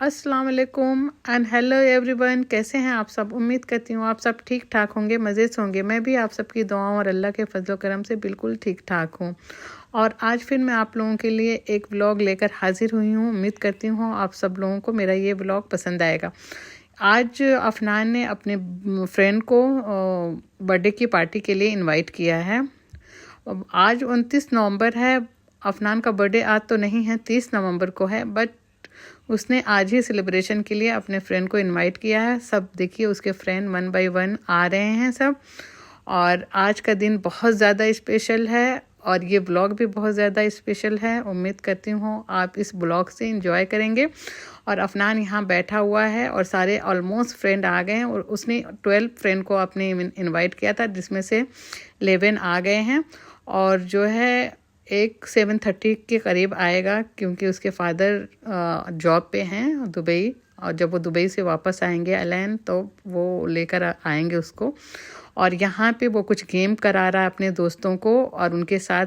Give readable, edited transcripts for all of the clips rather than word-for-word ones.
अस्सलाम वालेकुम and hello everyone. कैसे हैं आप सब? उम्मीद करती हूँ आप सब ठीक ठाक होंगे, मज़े से होंगे। मैं भी आप सबकी दुआओं और अल्लाह के फजल करम से बिल्कुल ठीक ठाक हूँ। और आज फिर मैं आप लोगों के लिए एक व्लॉग लेकर हाजिर हुई हूँ। उम्मीद करती हूँ आप सब लोगों को मेरा ये व्लॉग पसंद आएगा। आज अफनान ने अपने फ्रेंड को बर्थडे की पार्टी के लिए इन्वाइट किया है। आज 29 नवंबर है। अफनान का बर्थडे आज तो नहीं है, 30 नवंबर को है, बट उसने आज ही सेलिब्रेशन के लिए अपने फ्रेंड को इनवाइट किया है। सब देखिए उसके फ्रेंड 1 बाय 1 आ रहे हैं सब। और आज का दिन बहुत ज़्यादा स्पेशल है और ये ब्लॉग भी बहुत ज़्यादा स्पेशल है। उम्मीद करती हूँ आप इस ब्लॉग से एंजॉय करेंगे। और अफनान यहाँ बैठा हुआ है और सारे ऑलमोस्ट फ्रेंड आ गए हैं और उसने 12 फ्रेंड को अपने इनवाइट किया था, जिसमें से 11 आ गए हैं। और जो है एक 7:30 के करीब आएगा, क्योंकि उसके फादर जॉब पे हैं दुबई, और जब वो दुबई से वापस आएंगे एलन तो वो लेकर आएंगे उसको। और यहाँ पे वो कुछ गेम करा रहा है अपने दोस्तों को और उनके साथ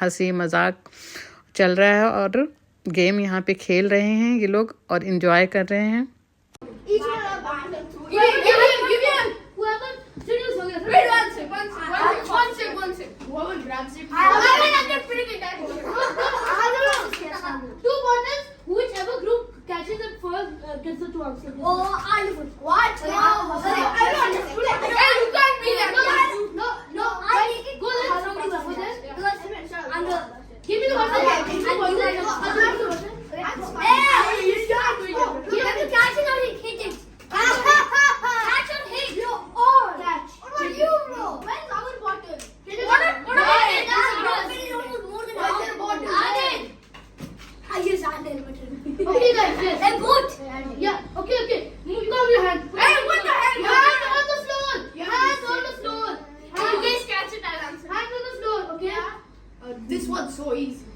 हंसी मजाक चल रहा है और गेम यहाँ पे खेल रहे हैं ये लोग और इन्जॉय कर रहे हैं। Whoever grabs it. I'm not putting it down. Two bottles. Whichever group catches it first gets the 2 answers. Oh, what? No. I don't understand. Hey, you can't be that. No. I take it. Go let's go there. Give me the bottle. Hey, you start doing it. You have to catch it or hit it. Catch or hit. You all. Catch. What about you, bro? Where's our bottle? Okay guys, yes. A boot. Yeah. Okay. Move on your hand. Hey, what the hell? Hands on the floor. Hands on the floor. You guys catch it, I'll answer. Hands on the floor, okay? This one's so easy.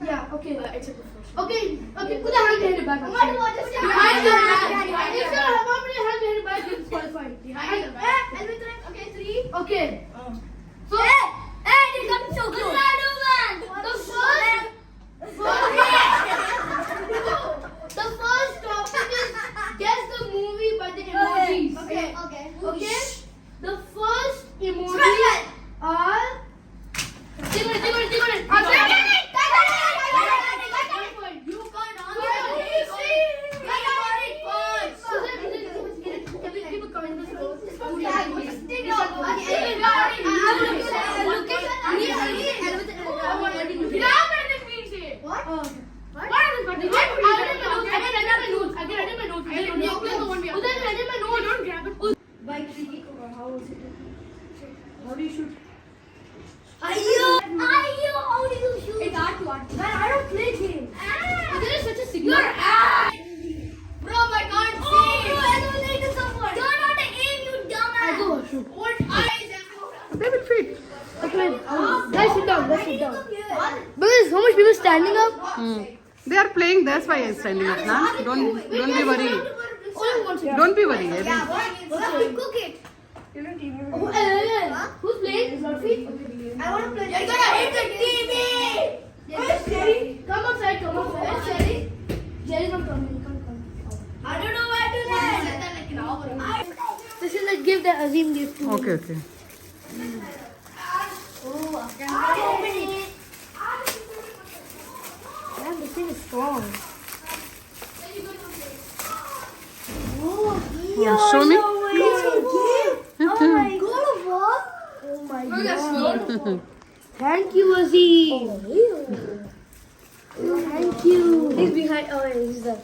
Yeah, okay. It's a professional. Okay. Put the hand behind your back. Behind your back. If you have one hand behind your back, you're disqualified. Behind your back. Okay, 3. Okay. So, hey, they got so good. The first topic is guess the movie by the emojis. Okay. The first emoji are. You can't answer. Keep it coming. How do you shoot? How do you shoot? It's hard to watch. Man, I don't play games. There is such a signal. Bro, I can't see. Bro, I don't need to someone. Turn on the aim, you dumbass. I go shoot. What eyes? They will fit. Okay, guys, sit down. But there's so much people standing up. They are playing, that's why I'm standing up now. Don't be worried. Don't be worried. Cook it. Who's playing? I want to play. You're gonna hit the TV. Where's Jerry? Come outside. Where's Jerry? Jerry's not coming. Come. I don't know where to land. This is a gift that Azim gave to me. Okay. Oh, man, this thing is strong. Yeah, show me. Oh my god. Thank you, Azim. Thank you. He's behind. Oh, yeah, he's there.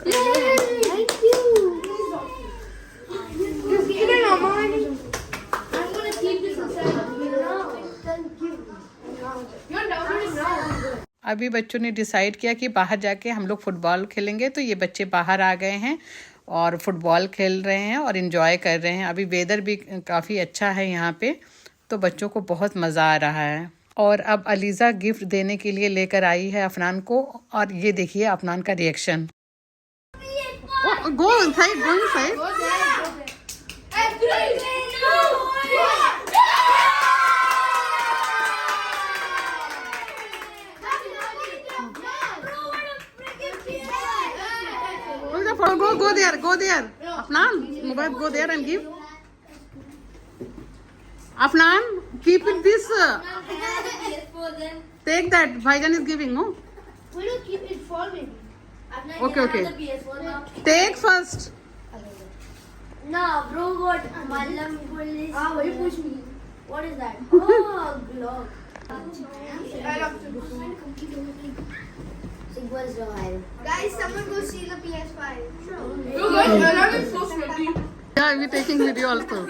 Yay! Thank you. Just give it a moment. I'm going to keep this inside of you now. Thank you. You're downloading now. अभी बच्चों ने decide किया कि बाहर जाके हम लोग football खेलेंगे, तो ये बच्चे बाहर आ गए हैं और फुटबॉल खेल रहे हैं और इन्जॉय कर रहे हैं। अभी वेदर भी काफ़ी अच्छा है यहाँ पे, तो बच्चों को बहुत मज़ा आ रहा है। और अब अलीज़ा गिफ्ट देने के लिए लेकर आई है अफनान को, और ये देखिए अफनान का reaction. Go inside. go there, go there. Afnan, Mubarak, go there and give. Afnan, keep it this. Take that. Bhaijan is giving, no? We don't keep it for me. Okay. Take first. No, bro, what? Malam police. Ah, why you push me? What is that? Oh, glove. Sigwas Royal. Guys, someone go see the PS5. You guys, Alan is so sweaty. Yeah, we're taking video also.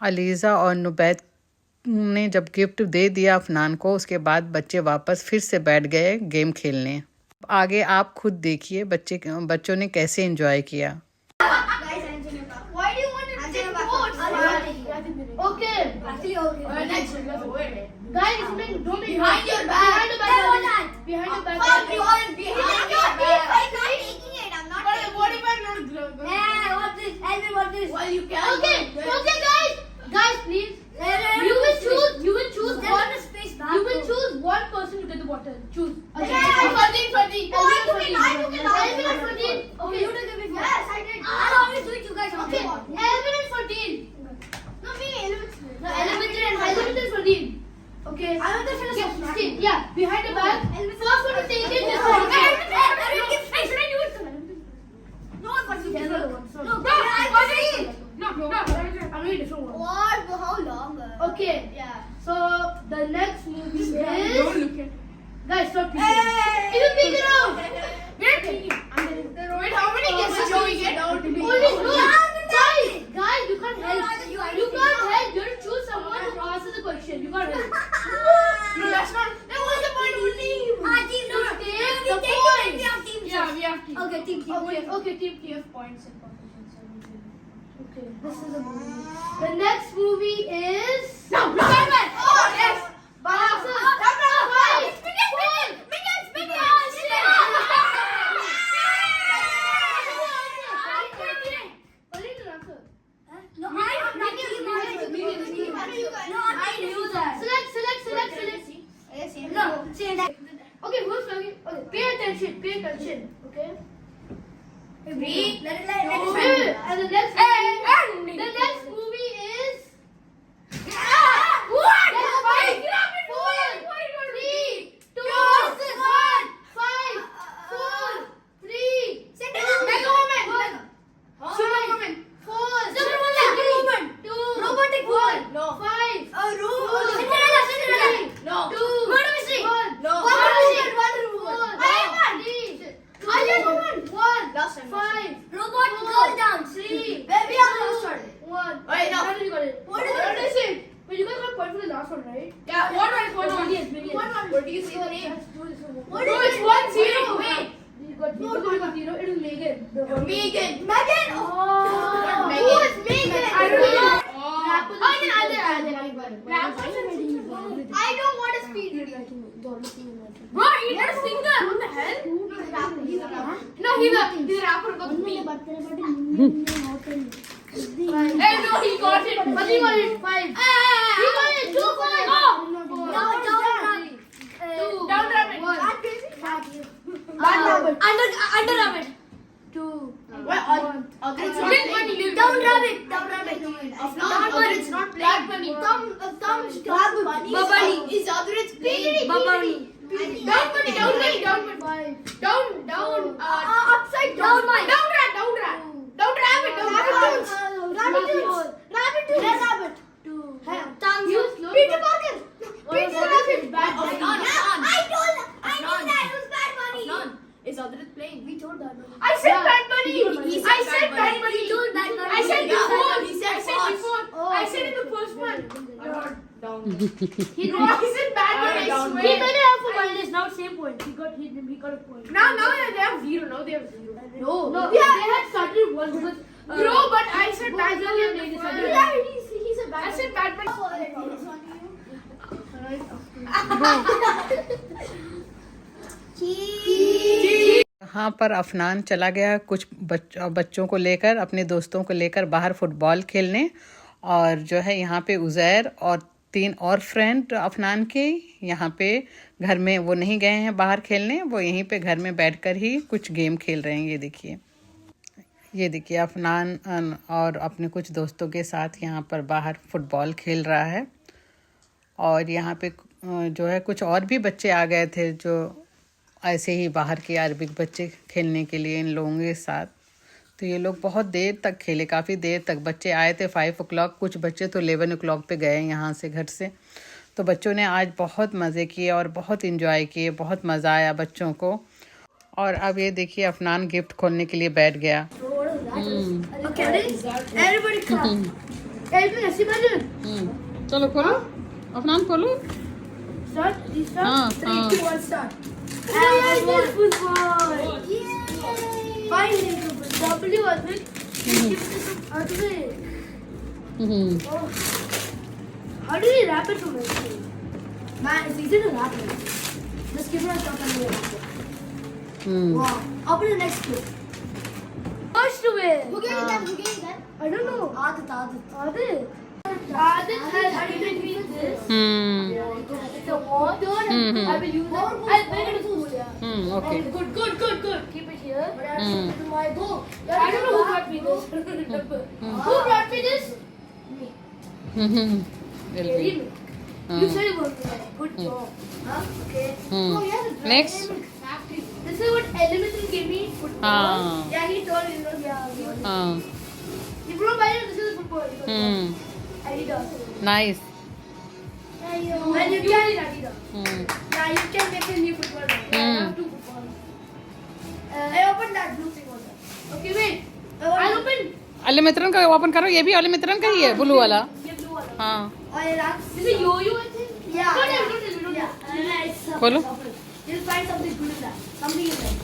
Aliza और नुबैद ने जब gift दे दिया अफनान को, उसके बाद बच्चे वापस फिर से बैठ गए गेम खेलने। आगे आप खुद देखिए बच्चों ने कैसे एंजॉय किया। Why do you want to take votes? Okay. Next. Guys, don't be behind your back. Behind your back. Behind your back. Behind your back. I'm not taking it. I'm not taking What it. if I'm not glove? Hey, what this? Tell me what this. Well, you can. Okay, guys, please. You will choose one space back. You will choose one person to get the bottle. Choose. Okay. Fadil. Oh, I took it. Elvin and Fadil. Okay, you took it before. Yes, I did. I'll always do it. You guys. Okay, Elvin and Fadil. No, me. No, Elvin and Fadil. Okay. I want to finish off. See, yeah, behind the back. First one to take it. This one. Hey, should I do it? No, but you The can. other one. Sorry. No, bro, I was it. No. I'm doing a different one. What? For how long? Okay. Yeah. So the next movie Don't is. look at. Guys, stop peeking. Hey. You peek it out. We're peeking. Wait, how many guesses do we get? Only no. Guys, you can't help. You You can't help. You have to choose someone to answer the question. You can't help. No, that's not. That was the point only. Team No, no. take We the take points. We have team. Yeah, we have to. Okay, team. Okay, team TF points and competitions. Okay, this is a movie. The next movie is. No, Batman. Oh, yes. Balasa. No, I don't know. No, I didn't do that. Select. No, say that. Okay, who's talking? Okay, pay attention. Okay. Read. Let it Okay. And the next movie is. What? Yes, 5, 4, 3, 2, 1, 5, 4, 3, Mega Woman. Superwoman. 4, Superwoman. 2, Robotic 1, woman. No. 5, Cinderella. No. 2, Murder mystery. 1, No. Wonder Woman. 5, Robot girl dance. 3, Baby, I'm last one. 1. Wait, no. How did you got it? What is it? Wait, you guys got point for the last one, right? Yeah, what one? Minions. Where do you see the name? What No, is it's it? 1-0. Wait. You got 0. It is Megan. Megan. Megan. Oh. Megan. Who is Megan? I don't know. I don't want to speak. Bro, he's not a singer. What the hell? No, he's a rapper. Got me. Hey, no, he got it. But he got it 5. He got it 2 points. Down rabbit. 1. Under rabbit. 2. Down rabbit. It's not Black Bunny. Babani. Is other it's pink. Babani. Down bunny. 5. Down. Upside down. Down rabbit. Rabbit. 2. Tongue. You slow. Peter Parker. Peter Rabbit. Bad Bunny. I knew that. It was Bad Bunny. Is other it's playing. We told that. I said Yeah. Bad Bunny. He said I said Bad Bad Bunny. Bunny. He told Bad Bunny. I said Yeah. before. He said I said first. before. Oh. I said in the first one. Down. He No, I said Bad Bunny. I He swear. made it up for minus. Now same point. He got a point. Now they have 0. Now they have 0. No. They had started 1 because. Bro, but I said Bad Bunny and they decided. Yeah, He said I said Bad Bunny. यहाँ पर अफनान चला गया कुछ बच्चों को लेकर, अपने दोस्तों को लेकर बाहर फुटबॉल खेलने, और जो है यहाँ पे उज़ैर और 3 और फ्रेंड अफनान के यहाँ पे घर में, वो नहीं गए हैं बाहर खेलने, वो यहीं पे घर में बैठकर ही कुछ गेम खेल रहे हैं। ये देखिए अफनान और अपने कुछ दोस्तों के साथ यहाँ पर बाहर फुटबॉल खेल रहा है। और यहाँ पे जो है कुछ और भी बच्चे आ गए थे जो ऐसे ही बाहर के अरबिक बच्चे खेलने के लिए इन लोगों के साथ। तो ये लोग बहुत देर तक खेले, काफ़ी देर तक। बच्चे आए थे 5 o'clock, कुछ बच्चे तो 11 o'clock पे गए यहाँ से घर से। तो बच्चों ने आज बहुत मज़े किए और बहुत इंजॉय किए, बहुत मज़ा आया बच्चों को। और अब ये देखिए अफनान गिफ्ट खोलने के लिए बैठ गया। Okay, everybody come. Everybody, see my dude. चलो खोलो अफनान, खोलो। Start. हाँ, 3, हाँ। 2, 1, start. Football. Yay! Finally, W was big. Oh. How do we wrap it from it? Man, it's easy to wrap it. Just give it a shot and wait. Wow. Open the next clip. First to win. Who gave you that? Who gave you that? I don't know. Adit. Adit has given me this. It's a wall. I will use it. I'll bring it to school. Yeah. Okay. Good. Keep it here. My book. I don't know who brought me this. Who brought me this? Will be. You said it was good job. Huh? Okay. Oh, yeah. Next. This is what Elemental gave me. Football. Yeah, he told me. Yeah. हाँ। He brought by this is football. Adidas. Nice. And you can yeah, you can make a new football. I have 2 footballs. I opened that blue thing also. Okay, wait. I'll open. Ali Mitran का open करो, ये भी अली मित्रन का ही है blue वाला। ये blue वाला. हाँ और that's this is yo-yo I think. Yeah. Don't tell me. It's खोलो। You'll find something good in that. Something in that.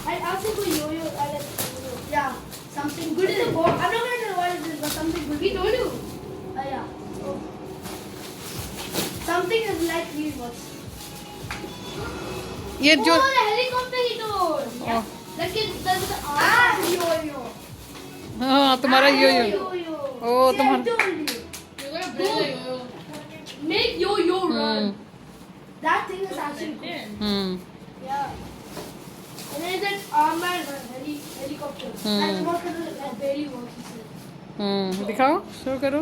I asked him for yo-yo. I like yo-yo. Yeah. Something good in it. I'm not gonna tell what it is, but something good. He told you. Yeah. Oh. Something is like he was. ये जो Oh, the helicopter he told. Oh. Like that's the yo-yo. हाँ तुम्हारा यो यो। Yo-yo. Oh, See, तुम्हारा- I told you. Make yo-yo run. That thing is actually cool. Yeah. And then that armored helicopter. That's what that barely works. He said. दिखाओ, show करो।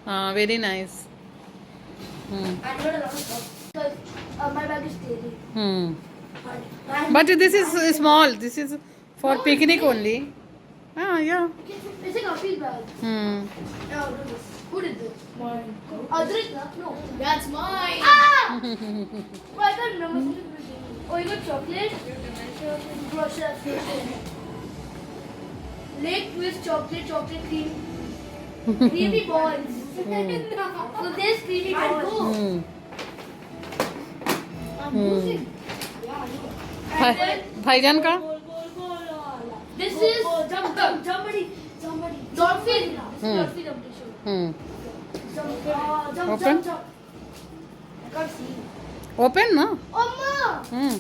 हाँ very nice. I got a lot of stuff. Because my bag is steady. But this is small, this is for picnic only. हाँ या। It's like a field bag. No, do this. Who did this? Mine. Adrit? No. That's mine. Ah! Oh, I got number. Oh, you got chocolate? Brush that fruit. Lake twist chocolate cream. Creamy balls. So there's creamy balls. I'm losing. And then भाईजान का this is somebody. Dolphin. Dolphin. Open? I can't see. Open ना। Amma!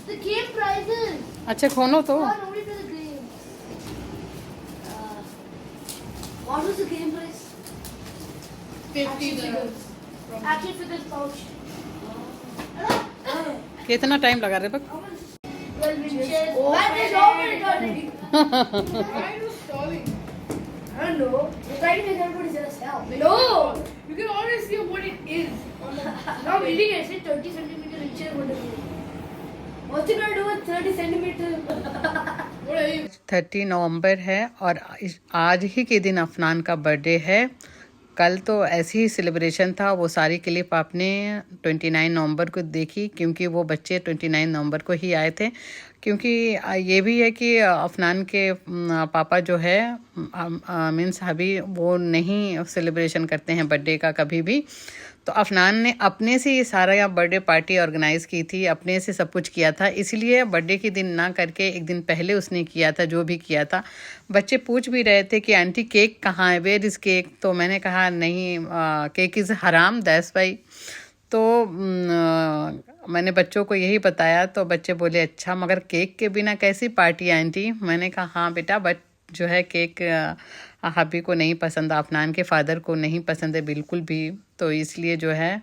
The game prizes. अच्छा खोलो तो। Oh, nobody plays the game. What was the game prize? 50 figures. Action figures pouch. कितना time लगा रे बक? Well, winches. That is over. I don't know. You're trying to make everybody jealous now. No! You can always see what it is. Now I'm reading it. It says 20 centimeter winches. What's it going to do with 30 centimeter? What are you? 30 नवंबर है और आज ही के दिन अफनान का birthday है। कल तो ऐसी ही सेलिब्रेशन था, वो सारी क्लिप आपने 29 नवंबर को देखी, क्योंकि वो बच्चे 29 नवंबर को ही आए थे। क्योंकि ये भी है कि अफनान के पापा जो है मीन्स अभी वो नहीं सेलिब्रेशन करते हैं बर्थडे का कभी भी। तो अफनान ने अपने से ये सारा बर्थडे पार्टी ऑर्गेनाइज की थी, अपने से सब कुछ किया था, इसलिए बर्थडे के दिन ना करके एक दिन पहले उसने किया था जो भी किया था। बच्चे पूछ भी रहे थे कि आंटी केक कहाँ है, वेयर इज़ केक? तो मैंने कहा नहीं, केक इज़ हराम, दैट्स वाई। तो मैंने बच्चों को यही बताया तो बच्चे बोले अच्छा मगर केक के बिना कैसी पार्टी आंटी? मैंने कहा हाँ बेटा, बट जो है केक हबी को नहीं पसंद, अफनान के फादर को नहीं पसंद है बिल्कुल भी, तो इसलिए जो है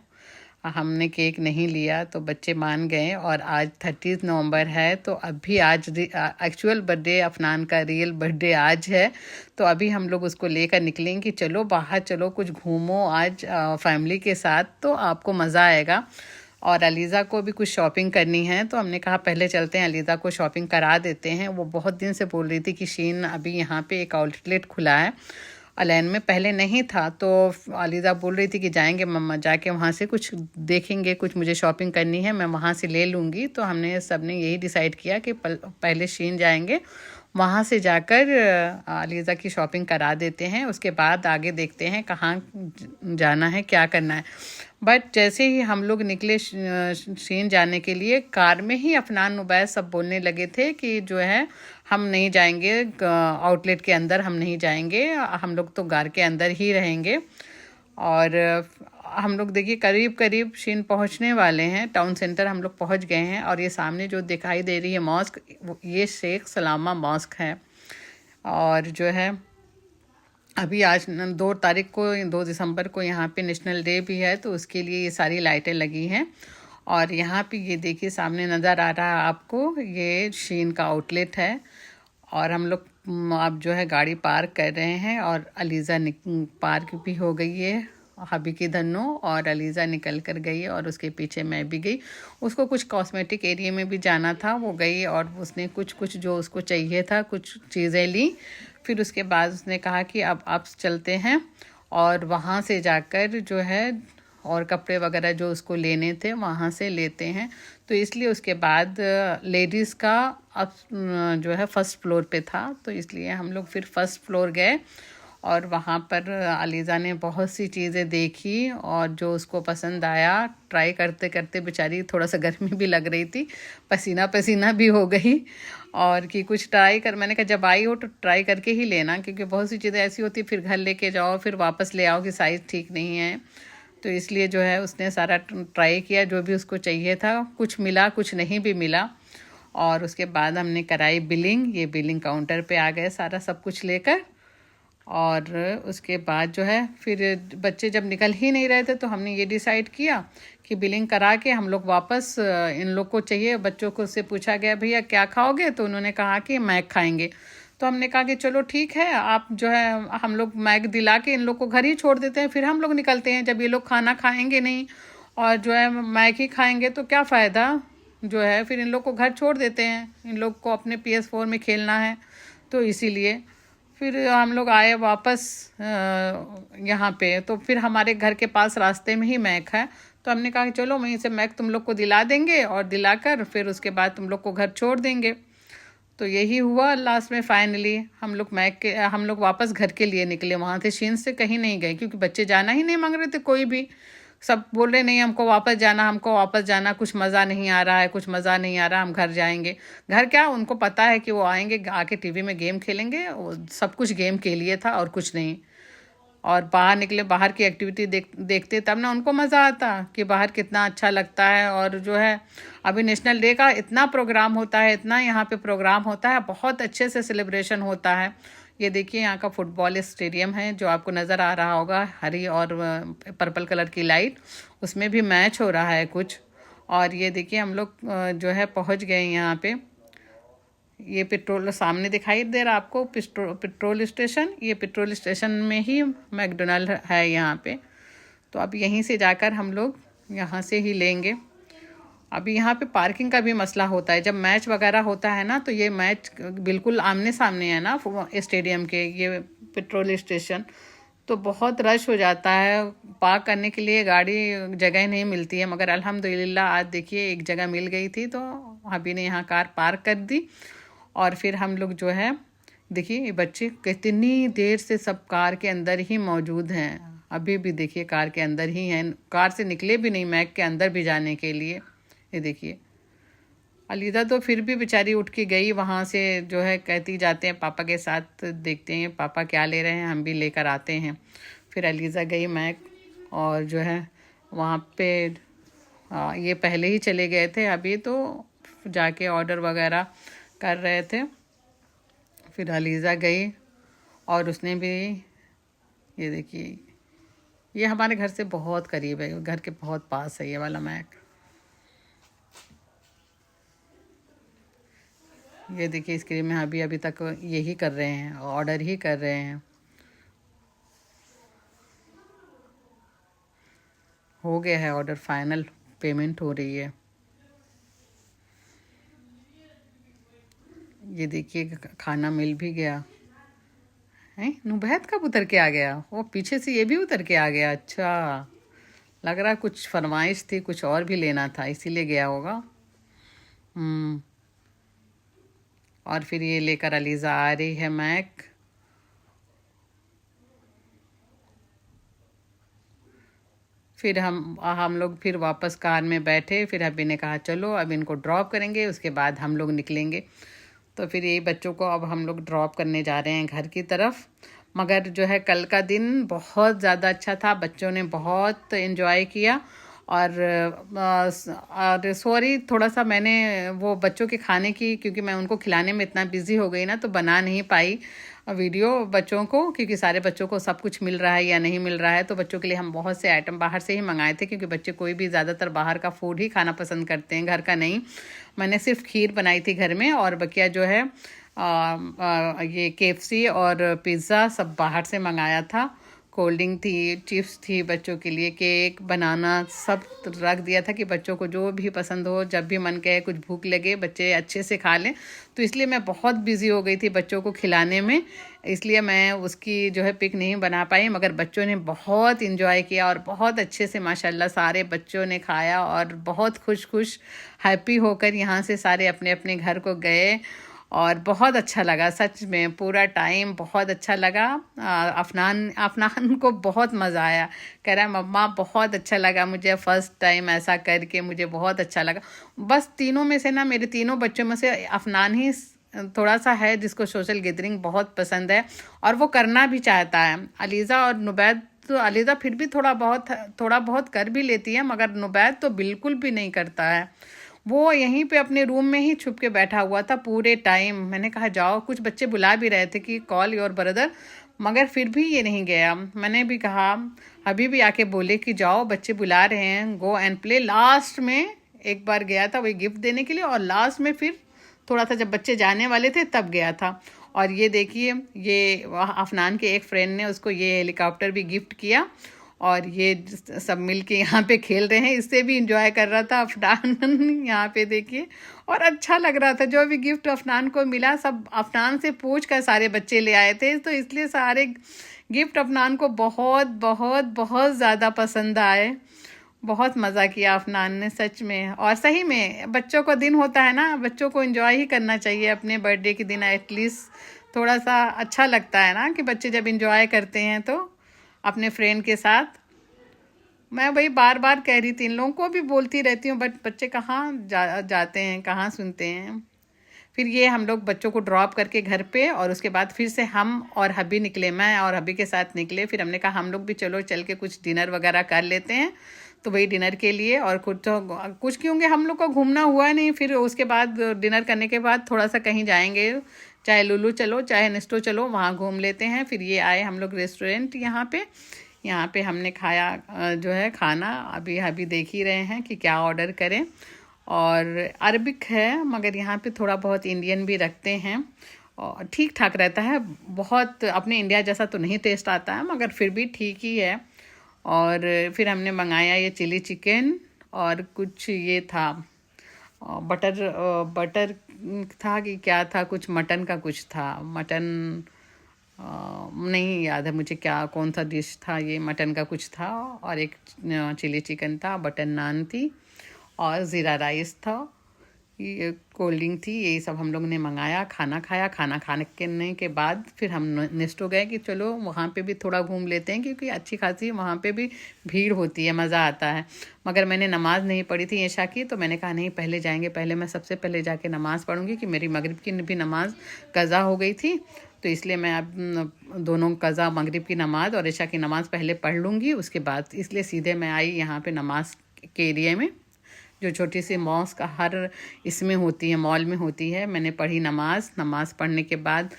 हमने केक नहीं लिया। तो बच्चे मान गए और आज 30 नवंबर है, तो अभी आज एक्चुअल बर्थडे अफनान का, रियल बर्थडे आज है। तो अभी हम लोग उसको लेकर निकलेंगे, चलो बाहर चलो कुछ घूमो आज फैमिली के साथ, तो आपको मज़ा आएगा। और अलीज़ा को भी कुछ शॉपिंग करनी है, तो हमने कहा पहले चलते हैं अलीज़ा को शॉपिंग करा देते हैं। वो बहुत दिन से बोल रही थी कि शीन अभी यहाँ पे एक आउटलेट खुला है अलैन में, पहले नहीं था। तो अलीज़ा बोल रही थी कि जाएंगे मम्मा, जाके वहाँ से कुछ देखेंगे, कुछ मुझे शॉपिंग करनी है, मैं वहाँ से ले लूँगी। तो हमने सब ने यही डिसाइड किया कि पहले शीन जाएंगे, वहाँ से जाकर अलीज़ा की शॉपिंग करा देते हैं, उसके बाद आगे देखते हैं कहाँ जाना है, क्या करना है। बट जैसे ही हम लोग निकले शीन जाने के लिए, कार में ही अफनान उबैद सब बोलने लगे थे कि जो है हम नहीं जाएंगे आउटलेट के अंदर, हम नहीं जाएंगे, हम लोग तो कार के अंदर ही रहेंगे। और हम लोग देखिए करीब करीब शीन पहुंचने वाले हैं, टाउन सेंटर हम लोग पहुंच गए हैं। और ये सामने जो दिखाई दे रही है मॉस्क, ये शेख सलामा मॉस्क है। और जो है अभी आज 2 तारीख को, 2 दिसंबर को यहाँ पे नेशनल डे भी है, तो उसके लिए ये सारी लाइटें लगी हैं। और यहाँ पे ये देखिए सामने नज़र आ रहा है आपको, ये शीन का आउटलेट है। और हम लोग अब जो है गाड़ी पार्क कर रहे हैं और अलीज़ा पार्क भी हो गई है हबी की धन्नो, और अलीज़ा निकल कर गई और उसके पीछे मैं भी गई। उसको कुछ कॉस्मेटिक एरिया में भी जाना था, वो गई और उसने कुछ जो उसको चाहिए था कुछ चीज़ें ली। फिर उसके बाद उसने कहा कि अब आप चलते हैं और वहाँ से जाकर जो है और कपड़े वगैरह जो उसको लेने थे वहाँ से लेते हैं। तो इसलिए उसके बाद लेडीज़ का अब जो है फर्स्ट फ्लोर पे था, तो इसलिए हम लोग फिर फर्स्ट फ्लोर गए और वहाँ पर अलीज़ा ने बहुत सी चीज़ें देखी और जो उसको पसंद आया, ट्राई करते करते बेचारी थोड़ा सा गर्मी भी लग रही थी, पसीना पसीना भी हो गई। और कि कुछ ट्राई कर, मैंने कहा जब आई हो तो ट्राई करके ही लेना, क्योंकि बहुत सी चीज़ें ऐसी होती फिर घर लेके जाओ फिर वापस ले आओ कि साइज़ ठीक नहीं है। तो इसलिए जो है उसने सारा ट्राई किया, जो भी उसको चाहिए था, कुछ मिला कुछ नहीं भी मिला। और उसके बाद हमने कराई बिलिंग, ये बिलिंग काउंटर पे आ गए सारा सब कुछ लेकर। और उसके बाद जो है फिर बच्चे जब निकल ही नहीं रहे थे, तो हमने ये डिसाइड किया कि बिलिंग करा के हम लोग वापस, इन लोग को चाहिए, बच्चों को से पूछा गया भैया क्या खाओगे, तो उन्होंने कहा कि मैक खाएंगे। तो हमने कहा कि चलो ठीक है, आप जो है हम लोग मैक दिला के इन लोग को घर ही छोड़ देते हैं, फिर हम लोग निकलते हैं। जब ये लोग खाना खाएंगे नहीं और जो है मैक ही खाएंगे तो क्या फ़ायदा, जो है फिर इन लोग को घर छोड़ देते हैं, इन लोग को अपने PS4 में खेलना है। तो इसीलिए फिर हम लोग आए वापस यहाँ पे। तो फिर हमारे घर के पास रास्ते में ही मैक है, तो हमने कहा कि चलो वहीं से मैक तुम लोग को दिला देंगे और दिलाकर फिर उसके बाद तुम लोग को घर छोड़ देंगे। तो यही हुआ लास्ट में। फाइनली हम लोग वापस घर के लिए निकले, वहाँ से शीन से कहीं नहीं गए, क्योंकि बच्चे जाना ही नहीं मांग रहे थे कोई भी। सब बोल रहे नहीं हमको वापस जाना, हमको वापस जाना, कुछ मज़ा नहीं आ रहा है, कुछ मज़ा नहीं आ रहा, हम घर जाएंगे। घर क्या, उनको पता है कि वो आएंगे आके टीवी में गेम खेलेंगे, वो सब कुछ गेम के लिए था और कुछ नहीं। और बाहर निकले, बाहर की एक्टिविटी देखते तब ना उनको मज़ा आता कि बाहर कितना अच्छा लगता है। और जो है अभी नेशनल डे का इतना प्रोग्राम होता है, इतना यहाँ पे प्रोग्राम होता है, बहुत अच्छे से सेलिब्रेशन होता है। ये देखिए यहाँ का फुटबॉल स्टेडियम है जो आपको नज़र आ रहा होगा, हरी और पर्पल कलर की लाइट, उसमें भी मैच हो रहा है कुछ। और ये देखिए हम लोग जो है पहुँच गए यहाँ पे। ये पेट्रोल सामने दिखाई दे रहा आपको, पेट्रोल स्टेशन, ये पेट्रोल स्टेशन में ही मैकडोनल्ड है यहाँ पे। तो अब यहीं से जाकर हम लोग यहाँ से ही लेंगे। अभी यहाँ पे पार्किंग का भी मसला होता है, जब मैच वगैरह होता है ना, तो ये मैच बिल्कुल आमने सामने है ना स्टेडियम के, ये पेट्रोल स्टेशन, तो बहुत रश हो जाता है, पार्क करने के लिए गाड़ी जगह नहीं मिलती है। मगर अल्हम्दुलिल्लाह आज देखिए एक जगह मिल गई थी, तो अभी ने यहाँ कार पार्क कर दी। और फिर हम लोग जो है देखिए ये बच्चे कितनी देर से सब कार के अंदर ही मौजूद हैं, अभी भी देखिए कार के अंदर ही हैं, कार से निकले भी नहीं मैक के अंदर भी जाने के लिए। ये देखिए अलीज़ा तो फिर भी बेचारी उठ के गई वहाँ से, जो है कहती जाते हैं पापा के साथ, देखते हैं पापा क्या ले रहे हैं, हम भी लेकर आते हैं। फिर अलीज़ा गई मैक और जो है वहाँ पे ये पहले ही चले गए थे, अभी तो जाके ऑर्डर वगैरह कर रहे थे। फिर अलीज़ा गई और उसने भी, ये देखिए, ये हमारे घर से बहुत करीब है, घर के बहुत पास है ये वाला मैक। ये देखिए स्क्रीन में अभी तक यही कर रहे हैं, ऑर्डर ही कर रहे हैं। हो गया है ऑर्डर, फाइनल पेमेंट हो रही है। ये देखिए खाना मिल भी गया है। नुबैत कब उतर के आ गया? वो पीछे से ये भी उतर के आ गया। अच्छा, लग रहा कुछ फरमाइश थी, कुछ और भी लेना था इसीलिए गया होगा। और फिर ये लेकर अलीज़ा आ रही है मैक। फिर हम लोग फिर वापस कार में बैठे। फिर अभी ने कहा चलो अब इनको ड्रॉप करेंगे, उसके बाद हम लोग निकलेंगे। तो फिर यही बच्चों को अब हम लोग ड्रॉप करने जा रहे हैं घर की तरफ। मगर जो है कल का दिन बहुत ज़्यादा अच्छा था, बच्चों ने बहुत एंजॉय किया। और सॉरी, थोड़ा सा मैंने वो बच्चों के खाने की, क्योंकि मैं उनको खिलाने में इतना बिजी हो गई ना, तो बना नहीं पाई वीडियो बच्चों को, क्योंकि सारे बच्चों को सब कुछ मिल रहा है या नहीं मिल रहा है। तो बच्चों के लिए हम बहुत से आइटम बाहर से ही मंगाए थे, क्योंकि बच्चे कोई भी ज़्यादातर बाहर का फूड ही खाना पसंद करते हैं, घर का नहीं। मैंने सिर्फ खीर बनाई थी घर में, और बकिया जो है ये KFC और पिज़्ज़ा सब बाहर से मंगाया था। कोल्ड ड्रिंक थी, चिप्स थी, बच्चों के लिए केक, बनाना सब रख दिया था कि बच्चों को जो भी पसंद हो, जब भी मन कहे, कुछ भूख लगे, बच्चे अच्छे से खा लें। तो इसलिए मैं बहुत बिजी हो गई थी बच्चों को खिलाने में, इसलिए मैं उसकी जो है पिक नहीं बना पाई। मगर बच्चों ने बहुत इंजॉय किया और बहुत अच्छे से माशाल्लाह सारे बच्चों ने खाया, और बहुत खुश हैप्पी होकर यहाँ से सारे अपने अपने घर को गए। और बहुत अच्छा लगा सच में, पूरा टाइम बहुत अच्छा लगा। अफनान को बहुत मज़ा आया, कह रहा है मम्मा बहुत अच्छा लगा मुझे, फ़र्स्ट टाइम ऐसा करके मुझे बहुत अच्छा लगा। बस तीनों में से ना, मेरे तीनों बच्चों में से अफनान ही थोड़ा सा है जिसको सोशल गैदरिंग बहुत पसंद है, और वो करना भी चाहता है। अलीज़ा और नुबैद, तो अलीज़ा फिर भी थोड़ा बहुत कर भी लेती है, मगर नुबैद तो बिल्कुल भी नहीं करता है। वो यहीं पे अपने रूम में ही छुप के बैठा हुआ था पूरे टाइम। मैंने कहा जाओ, कुछ बच्चे बुला भी रहे थे कि कॉल योर ब्रदर, मगर फिर भी ये नहीं गया। मैंने भी कहा, अभी भी आके बोले कि जाओ बच्चे बुला रहे हैं, गो एंड प्ले। लास्ट में एक बार गया था वही गिफ्ट देने के लिए, और लास्ट में फिर थोड़ा सा जब बच्चे जाने वाले थे तब गया था। और ये देखिए, ये अफनान के एक फ्रेंड ने उसको ये हेलीकॉप्टर भी गिफ्ट किया, और ये सब मिल के यहाँ पे खेल रहे हैं। इससे भी इंजॉय कर रहा था अफनान यहाँ पे देखिए, और अच्छा लग रहा था। जो भी गिफ्ट अफनान को मिला सब अफनान से पूछ कर सारे बच्चे ले आए थे, तो इसलिए सारे गिफ्ट अफनान को बहुत बहुत बहुत ज़्यादा पसंद आए। बहुत मज़ा किया अफनान ने सच में। और सही में बच्चों को दिन होता है ना, बच्चों को एंजॉय ही करना चाहिए अपने बर्थडे के दिन। एटलीस्ट थोड़ा सा अच्छा लगता है ना कि बच्चे जब एंजॉय करते हैं तो अपने फ्रेंड के साथ। मैं वही बार बार कह रही थी, इन लोगों को भी बोलती रहती हूँ, बट बच्चे कहाँ जाते हैं, कहाँ सुनते हैं। फिर ये हम लोग बच्चों को ड्रॉप करके घर पे, और उसके बाद फिर से हम और हबी निकले, मैं और हबी के साथ निकले। फिर हमने कहा हम लोग भी चलो चल के कुछ डिनर वगैरह कर लेते हैं, तो वही डिनर के लिए। और कुछ क्योंकि हम लोग को घूमना हुआ नहीं, फिर उसके बाद डिनर करने के बाद थोड़ा सा कहीं जाएंगे, चाहे लुलू चलो चाहे नेस्टो चलो, वहाँ घूम लेते हैं। फिर ये आए हम लोग रेस्टोरेंट यहाँ पे हमने खाया जो है खाना। अभी देख ही रहे हैं कि क्या ऑर्डर करें। और अरबिक है, मगर यहाँ पे थोड़ा बहुत इंडियन भी रखते हैं, और ठीक ठाक रहता है। बहुत अपने इंडिया जैसा तो नहीं टेस्ट आता है, मगर फिर भी ठीक ही है। और फिर हमने मंगाया ये चिली चिकन, और कुछ ये था बटर था कि क्या था, कुछ मटन का कुछ था, मटन नहीं याद है मुझे क्या कौन सा डिश था, ये मटन का कुछ था। और एक चिली चिकन था, बटर नान थी, और ज़ीरा राइस था, ये कोल्ड ड्रिंक थी। यही सब हम लोग ने मंगाया, खाना खाया। खाना खाने के बाद फिर हम नेस्टो गए कि चलो वहाँ पे भी थोड़ा घूम लेते हैं, क्योंकि अच्छी खासी वहाँ पे भी भीड़ होती है, मज़ा आता है। मगर मैंने नमाज़ नहीं पढ़ी थी ईशा की, तो मैंने कहा नहीं पहले जाएंगे, पहले मैं सबसे पहले जाके नमाज़ पढ़ूंगी, कि मेरी मगरिब की भी नमाज़ कज़ा हो गई थी। तो इसलिए मैं अब दोनों कज़ा, मगरिब की नमाज़ और ईशा की नमाज़ पहले पढ़ लूँगी, उसके बाद इसलिए सीधे मैं आई यहाँ पे नमाज़ के एरिया में, जो छोटी सी मॉस्क हर इसमें होती है, मॉल में होती है। मैंने पढ़ी नमाज़ पढ़ने के बाद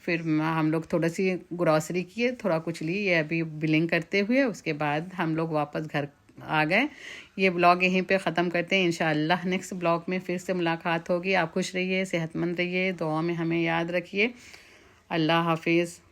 फिर हम लोग थोड़ा सी ग्रॉसरी किए, थोड़ा कुछ ली, ये अभी बिलिंग करते हुए उसके बाद हम लोग वापस घर आ गए। ये ब्लॉग यहीं पे ख़त्म करते हैं। इंशाअल्लाह नेक्स्ट ब्लॉग में फिर से मुलाकात होगी। आप खुश रहिए, सेहतमंद रहिए, दुआ में हमें याद रखिए। अल्लाह हाफिज़।